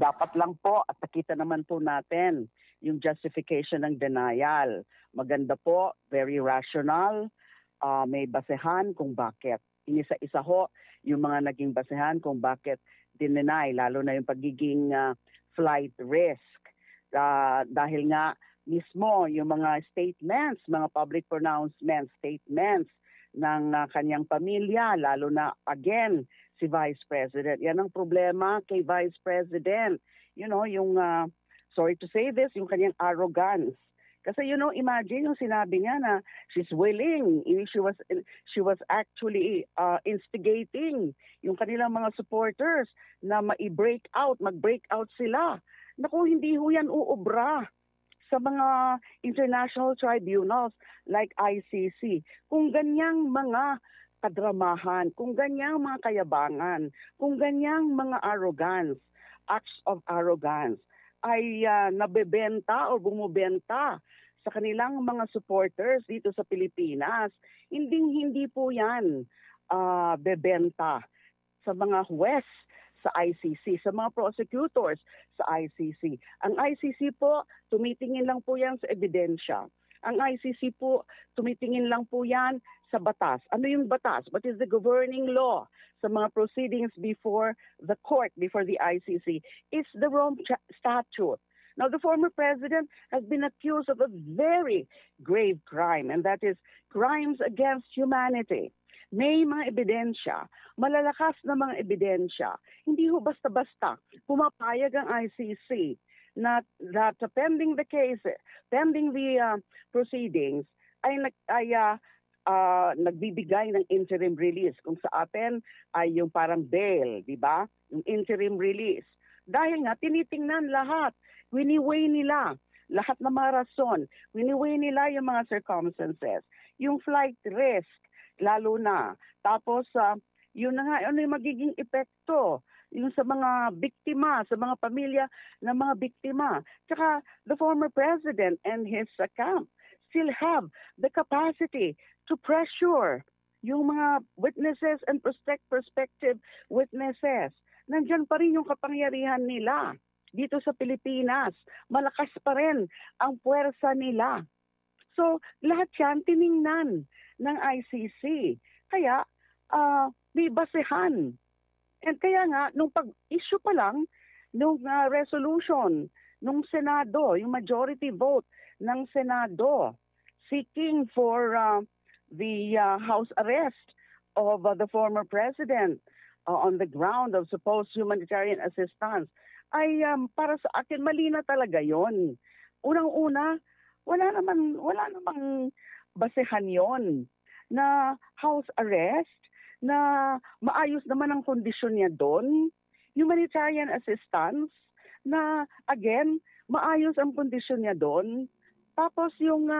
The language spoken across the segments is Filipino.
dapat lang po at nakita naman po natin yung justification ng denial. Maganda po, very rational, may basehan kung bakit. Inisa-isa ho yung mga naging basehan kung bakit dinenay, lalo na yung pagiging flight risk. Dahil nga mismo yung mga statements, mga public pronouncements, statements ng kanyang pamilya, lalo na again si Vice President. Yan ang problema kay Vice President. You know, yung, sorry to say this, yung kanyang arrogance. Kasi imagine yung sinabi niya na she's willing, she was actually instigating yung kanilang mga supporters na mag-break out sila. Naku, hindi ho yan uubra sa mga international tribunals like ICC. Kung ganyang mga kadramahan, kung ganyang mga kayabangan, kung ganyang mga acts of arrogance, ay nabebenta o bumubenta sa kanilang mga supporters dito sa Pilipinas, hindi po yan bebenta sa mga huwes sa ICC, sa mga prosecutors sa ICC. Ang ICC po, tumitingin lang po yan sa ebidensya. Ang ICC po, tumitingin lang po yan sa batas. Ano yung batas? What is the governing law sa mga proceedings before the court, before the ICC? It's the Rome Statute. Now, the former president has been accused of a very grave crime, and that is crimes against humanity. May mga ebidensya, malalakas na mga ebidensya. Hindi ho basta-basta pumapayag ang ICC na that pending the case, pending the proceedings, ay nagbibigay ng interim release. Kung sa atin ay yung parang bail, di ba? Yung interim release. Dahil nga, tinitingnan lahat. Wini-weigh nila lahat ng mga rason. Wini-weigh nila yung mga circumstances. Yung flight risk, lalo na. Tapos, yun na nga, ano yung magiging epekto? Yung sa mga biktima, sa mga pamilya ng mga biktima. Tsaka, the former president and his camp still have the capacity to pressure yung mga witnesses and prospective witnesses. Nandyan pa rin yung kapangyarihan nila dito sa Pilipinas. Malakas pa rin ang puwersa nila. So, lahat yan tiningnan ng ICC. Kaya, may basehan. And kaya nga, nung pag-issue pa lang, nung resolution, nung Senado, yung majority vote ng Senado, seeking for the house arrest of the former president on the ground of supposed humanitarian assistance, ay para sa akin, mali na talaga yon. Unang-una, wala namang basehan yon na house arrest, na maayos naman ang kondisyon niya doon, humanitarian assistance, na again, maayos ang kondisyon niya doon. Tapos yung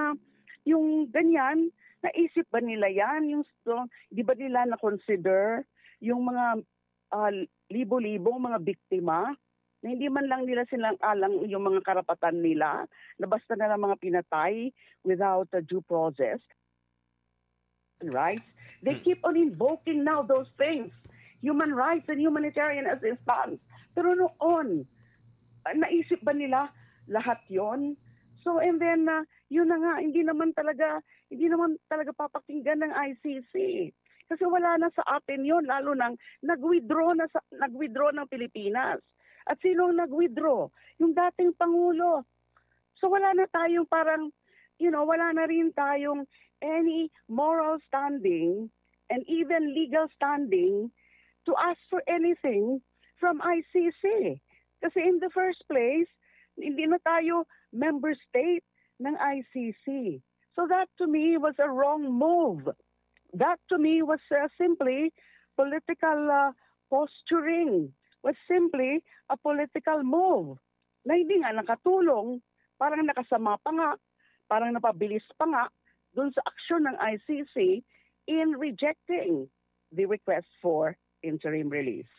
ganyan, naisip ba nila yan? Di ba nila na-consider yung mga libo-libong mga biktima, na hindi man lang nila silang alang yung mga karapatan nila, na basta na lang mga pinatay without a due process. Rights. They keep on invoking now those things, human rights and humanitarian assistance. Pero noon, naisip ba nila lahat yon? So, and then, yun na nga, hindi naman talaga papakinggan ng ICC. Kasi wala na sa atin yon, lalo nang nag-withdraw ng Pilipinas. At sino ang nag-withdraw? Yung dating Pangulo. So wala na tayong parang, wala na rin tayong any moral standing and even legal standing to ask for anything from ICC. Kasi in the first place, hindi na tayo member state ng ICC. So that to me was a wrong move. That to me was simply political posturing, was simply a political move na hindi nga nakatulong, parang nakasama pa nga, parang napabilis pa nga dun sa aksyon ng ICC in rejecting the request for interim release.